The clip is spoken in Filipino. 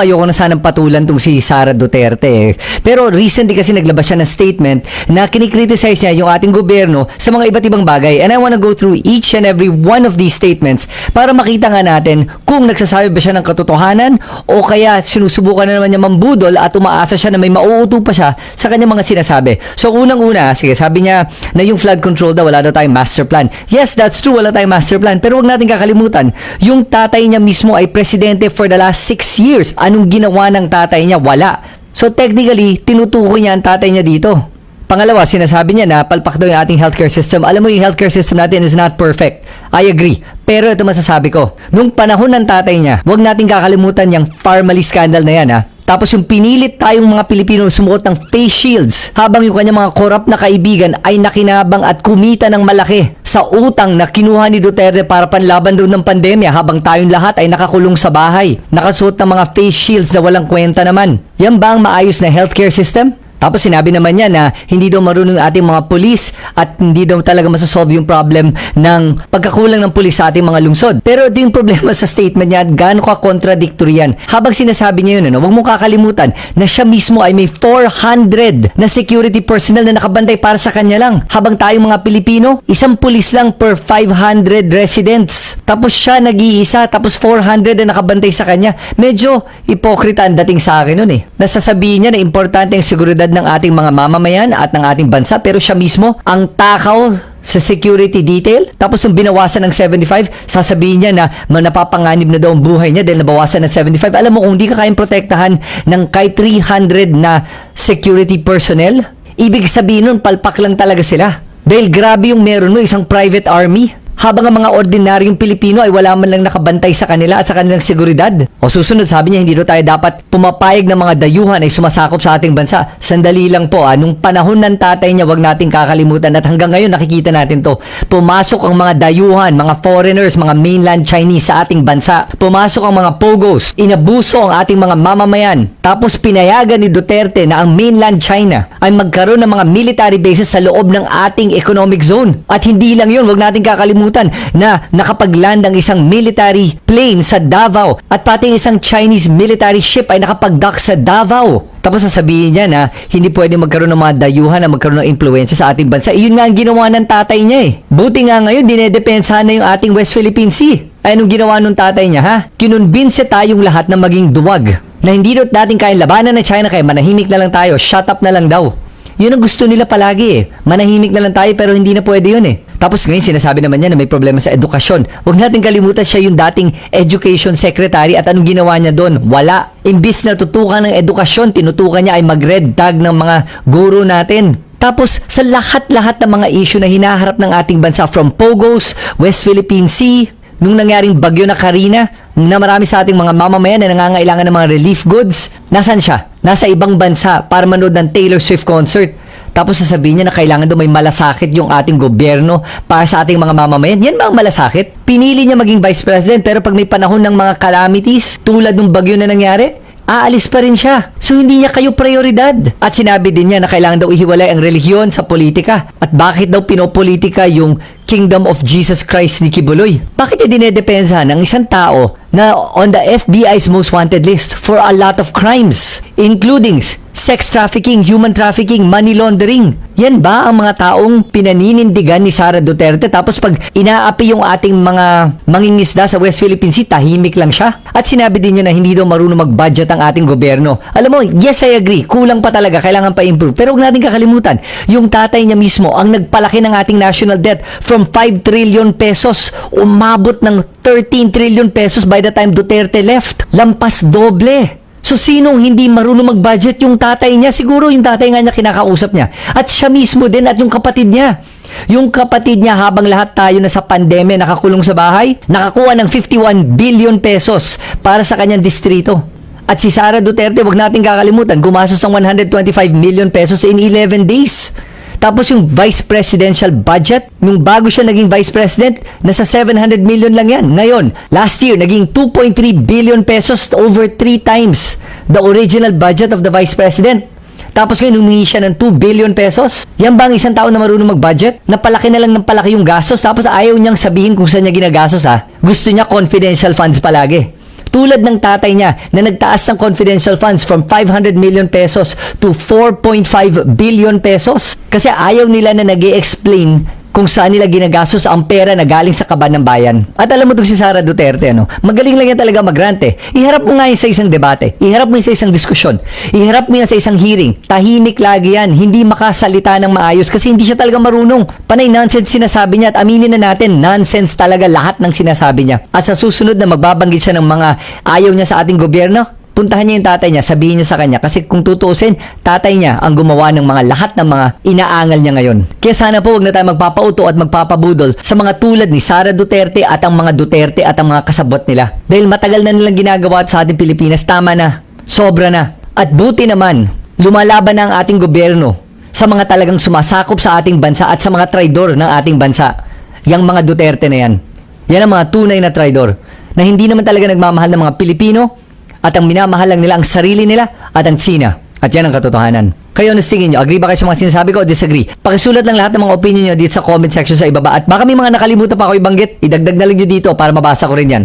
Ayoko na sanang patulan tong si Sara Duterte. Pero recently kasi naglabas siya ng statement na kinikriticize niya yung ating gobyerno sa mga iba't ibang bagay. And I wanna go through each and every one of these statements para makita nga natin kung nagsasabi ba siya ng katotohanan o kaya sinusubukan na naman niya mambudol at umaasa siya na may mauuto pa siya sa kanyang mga sinasabi. So unang-una, sige, sabi niya na yung flood control daw wala daw tayong master plan. Yes, that's true, wala tayong master plan. Pero huwag natin kakalimutan, yung tatay niya mismo ay presidente for the last 6 years. Anong ginawa ng tatay niya? Wala. So technically, tinutukoy niya ang tatay niya dito. Pangalawa, sinasabi niya na palpak daw yung ating healthcare system. Alam mo, yung healthcare system natin is not perfect. I agree. Pero ito masasabi ko. Nung panahon ng tatay niya, huwag natin kakalimutan yung Pharmally scandal na yan, ha? Tapos yung pinilit tayong mga Pilipino sumuot ng face shields habang yung kanyang mga korap na kaibigan ay nakinabang at kumita ng malaki sa utang na kinuha ni Duterte para panlaban daw ng pandemya habang tayong lahat ay nakakulong sa bahay. Nakasuot ng mga face shields na walang kwenta naman. Yan ba ang maayos na healthcare system? Tapos sinabi naman niya na hindi daw marunong ating mga pulis at hindi daw talaga masasolve yung problem ng pagkakulang ng pulis sa ating mga lungsod. Pero ito yung problema sa statement niya at gaano ka-contradictory yan. Habang sinasabi niya yun, huwag mong kakalimutan na siya mismo ay may 400 na security personnel na nakabantay para sa kanya lang. Habang tayong mga Pilipino, isang pulis lang per 500 residents. Tapos siya nag-iisa, tapos 400 na nakabantay sa kanya. Medyo hipokrita ang dating sa akin nun eh. Nasasabihin niya na importante ang seguridad ng ating mga mamamayan at ng ating bansa, pero siya mismo ang takaw sa security detail. Tapos yung binawasan ng 75, sasabihin niya na napapanganib na daw ang buhay niya dahil nabawasan ng 75. Alam mo, kung di ka kayang protektahan ng kahit 300 na security personnel, ibig sabihin nun, palpak lang talaga sila. Dahil grabe yung meron mo, isang private army. Habang ang mga ordinaryong Pilipino ay wala man lang nakabantay sa kanila at sa kanilang seguridad. O susunod, sabi niya, hindi daw tayo dapat pumapayag ng mga dayuhan ay sumasakop sa ating bansa. Sandali lang po, nung panahon ng tatay niya, wag nating kakalimutan at hanggang ngayon nakikita natin to. Pumasok ang mga dayuhan, mga foreigners, mga mainland Chinese sa ating bansa. Pumasok ang mga pogos, inabuso ang ating mga mamamayan. Tapos pinayagan ni Duterte na ang mainland China ay magkaroon ng mga military bases sa loob ng ating economic zone. At hindi lang yun, wag nating kakalimutan na nakapagland ang isang military plane sa Davao at pati isang Chinese military ship ay nakapag-dock sa Davao. Tapos sasabihin niya na hindi pwede magkaroon ng mga dayuhan na magkaroon ng impluensya sa ating bansa. Iyon nga ang ginawa ng tatay niya eh. Buti nga ngayon, dinedepensahan na yung ating West Philippine Sea. Ay, anong ginawa nung tatay niya, ha? Kinonbinse tayong lahat na maging duwag. Na hindi daw natin kayang labanan ng China kaya manahimik na lang tayo, shut up na lang daw. Yun ang gusto nila palagi eh. Manahimik na lang tayo pero hindi na pwede yun eh. Tapos ngayon sinasabi naman niya na may problema sa edukasyon. Huwag natin kalimutan siya yung dating education secretary at anong ginawa niya doon? Wala. Imbis na tutukan ng edukasyon, tinutukan niya ay mag-red tag ng mga guro natin. Tapos sa lahat-lahat ng mga issue na hinaharap ng ating bansa from Pogos, West Philippine Sea, nung nangyaring bagyo na Karina, na marami sa ating mga mamamayan na nangangailangan ng mga relief goods, nasan siya? Nasa ibang bansa para manood ng Taylor Swift concert. Tapos sasabihin niya na kailangan daw may malasakit yung ating gobyerno para sa ating mga mamamayan. Yan ba ang malasakit? Pinili niya maging vice president pero pag may panahon ng mga calamities tulad ng bagyo na nangyari, aalis pa rin siya. So hindi niya kayo prioridad. At sinabi din niya na kailangan daw ihiwalay ang relihiyon sa politika. At bakit daw pinopolitika yung Kingdom of Jesus Christ ni Kibuloy? Bakit niya dinedepensa ng isang tao na on the FBI's most wanted list for a lot of crimes, including sex trafficking, human trafficking, money laundering? Yan ba ang mga taong pinaninindigan ni Sara Duterte? Tapos pag inaapi yung ating mga mangingisda sa West Philippine Sea, tahimik lang siya? At sinabi din niya na hindi daw marunong mag-budget ang ating gobyerno. Alam mo, yes, I agree. Kulang pa talaga. Kailangan pa improve. Pero huwag natin kakalimutan, yung tatay niya mismo ang nagpalaki ng ating national debt from 5 trillion pesos. Umabot ng 13 trillion pesos by the time Duterte left. Lampas doble. So, sinong hindi marunong mag-budget? Yung tatay niya. Siguro yung tatay nga niya kinakausap niya. At siya mismo din at yung kapatid niya. Yung kapatid niya habang lahat tayo na sa pandemya nakakulong sa bahay, nakakuha ng 51 billion pesos para sa kanyang distrito. At si Sara Duterte, wag natin kakalimutan, gumastos ng 125 million pesos in 11 days. Tapos yung vice presidential budget, nung bago siya naging vice president, nasa 700 million lang yan. Ngayon, last year, naging 2.3 billion pesos, over 3 times the original budget of the vice president. Tapos ngayon, humingi siya ng 2 billion pesos. Yan ba ang isang tao na marunong mag-budget? Napalaki na lang ng palaki yung gastos, tapos ayaw niyang sabihin kung saan niya ginagastos ha. Gusto niya confidential funds palagi. Tulad ng tatay niya na nagtaas ng confidential funds from 500 million pesos to 4.5 billion pesos. Kasi ayaw nila na nag-i-explain kung saan nila ginagastos ang pera na galing sa kaban ng bayan. At alam mo itong si Sara Duterte, ano? Magaling lang yan talaga mag-rant eh. Iharap mo nga yan sa isang debate. Iharap mo yan sa isang diskusyon. Iharap mo yan sa isang hearing. Tahimik lagi yan. Hindi makasalita ng maayos kasi hindi siya talaga marunong. Panay nonsense sinasabi niya at aminin na natin, nonsense talaga lahat ng sinasabi niya. At sa susunod na magbabanggit siya ng mga ayaw niya sa ating gobyerno, puntahan niya yung tatay niya, sabihin niya sa kanya. Kasi kung tutuusin, tatay niya ang gumawa ng mga lahat ng mga inaangal niya ngayon. Kaya sana po huwag na tayo magpapauto at magpapabudol sa mga tulad ni Sara Duterte at ang mga Duterte at ang mga kasabot nila. Dahil matagal na nilang ginagawa sa ating Pilipinas, tama na, sobra na. At buti naman, lumalaban na ang ating gobyerno sa mga talagang sumasakop sa ating bansa at sa mga traidor ng ating bansa. Yang mga Duterte na yan. Yan ang mga tunay na traidor na hindi naman talaga nagmamahal ng mga Pilipino at ang minamahal lang nila ang sarili nila at ang Tsina. At yan ang katotohanan. Kayo, ano tingin nyo? Agree ba kayo sa mga sinasabi ko o disagree? Pakisulat lang lahat ng mga opinion nyo dito sa comment section sa ibaba. At baka may mga nakalimutan pa ako ibanggit, idagdag na lang nyo dito para mabasa ko rin yan.